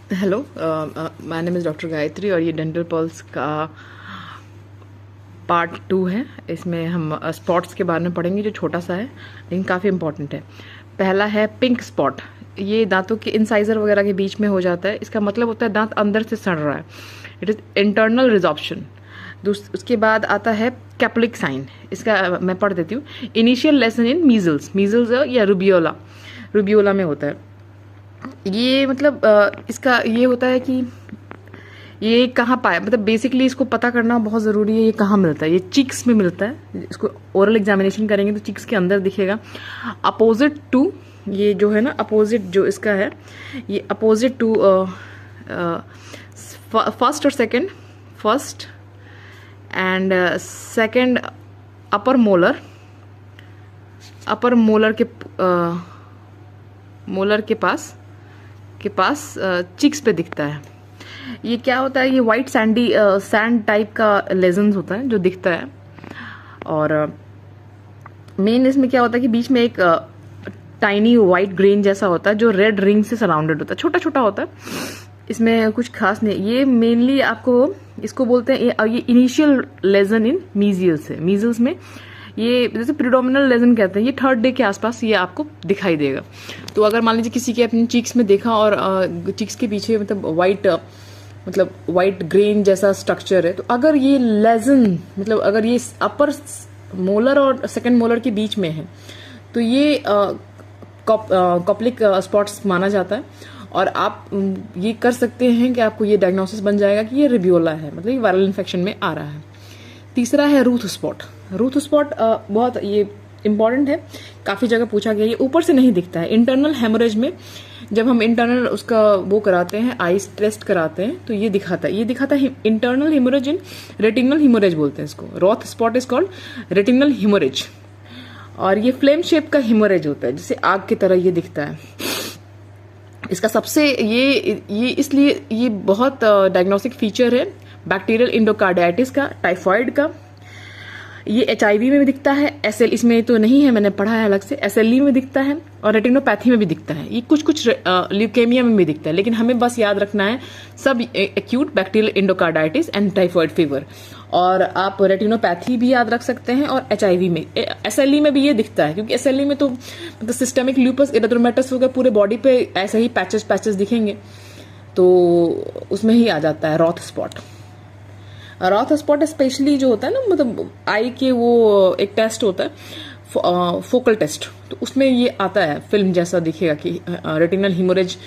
Hello, my name is doctor Gayatri और ये dental pulse का पार्ट 2 है। इसमें हम स्पॉट्स के बारे में पढ़ेंगे जो छोटा सा है लेकिन काफ़ी इंपॉर्टेंट है। पहला है पिंक स्पॉट। ये दांतों के इंसाइजर वगैरह के बीच में हो जाता है। इसका मतलब होता है दांत अंदर से सड़ रहा है। It is internal resorption. उसके बाद आता है कैप्लिक साइन। इसका मैं पढ़ देती हूँ। Initial lesson in measles, measles या रूबियोला, रूबियोला में होता है। ये मतलब इसका ये होता है कि ये कहाँ पाया, मतलब बेसिकली इसको पता करना बहुत ज़रूरी है। ये कहाँ मिलता है? ये चिक्स में मिलता है। इसको ओरल एग्जामिनेशन करेंगे तो चिक्स के अंदर दिखेगा। अपोजिट टू, ये जो है ना अपोजिट जो इसका है, ये अपोजिट टू फर्स्ट और second, first and second upper molar, upper molar के पास चिक्स पे दिखता है। ये क्या होता है? ये वाइट सैंड टाइप का लेजन्स होता है जो दिखता है। और मेन इसमें क्या होता है कि बीच में एक टाइनी वाइट ग्रेन जैसा होता है जो रेड रिंग से सराउंडेड होता है, छोटा छोटा होता है। इसमें कुछ खास नहीं। ये मेनली आपको इसको बोलते हैं, ये इनिशियल लेजन इन मीजियल्स है। मीजल्स में ये जैसे प्रिडोमिनल लेजन कहते हैं, ये थर्ड डे के आसपास ये आपको दिखाई देगा। तो अगर मान लीजिए किसी के अपने चीक्स में देखा और चीक्स के पीछे मतलब वाइट ग्रेन जैसा स्ट्रक्चर है, तो अगर ये लेजन मतलब अगर ये अपर मोलर और सेकंड मोलर के बीच में है तो ये कॉप्लिक स्पॉट्स माना जाता है। और आप ये कर सकते हैं कि आपको ये डायग्नोसिस बन जाएगा कि ये रिबियोला है, मतलब ये वायरल इन्फेक्शन में आ रहा है। तीसरा है रूथ स्पॉट। रूथ स्पॉट बहुत ये इंपॉर्टेंट है, काफ़ी जगह पूछा गया। ये ऊपर से नहीं दिखता है। इंटरनल हेमोरेज में जब हम इंटरनल उसका वो कराते हैं, आइस टेस्ट कराते हैं, तो ये दिखाता है इंटरनल हेमोरेज इन रेटिनल हेमोरेज बोलते हैं इसको। Ruth spot is called retinal haemorrhage. और ये फ्लेम शेप का हेमोरेज होता है, जैसे आग की तरह ये दिखता है। इसका सबसे ये इसलिए ये बहुत डायग्नोस्टिक फीचर है बैक्टीरियल इंडोकार्डियाटिस का, टाइफॉइड का। ये HIV में भी दिखता है, इसमें तो नहीं है, मैंने पढ़ा है अलग से। SLE में दिखता है और रेटिनोपैथी में भी दिखता है। ये कुछ ल्यूकेमिया में भी दिखता है, लेकिन हमें बस याद रखना है सब acute bacterial endocarditis and typhoid fever. और आप रेटिनोपैथी भी याद रख सकते हैं। और HIV में, SLE में भी ये दिखता है, क्योंकि SLE में तो मतलब सिस्टेमिक ल्यूपस एरिथ्रोमेटस हो गया, पूरे बॉडी पे ऐसे ही पैचेस दिखेंगे, तो उसमें ही आ जाता है रॉथ स्पॉट। रॉथ स्पॉट स्पेशली जो होता है ना, मतलब आई के वो एक टेस्ट होता है फोकल टेस्ट, तो उसमें ये आता है, फिल्म जैसा दिखेगा कि रेटिनल हेमोरेज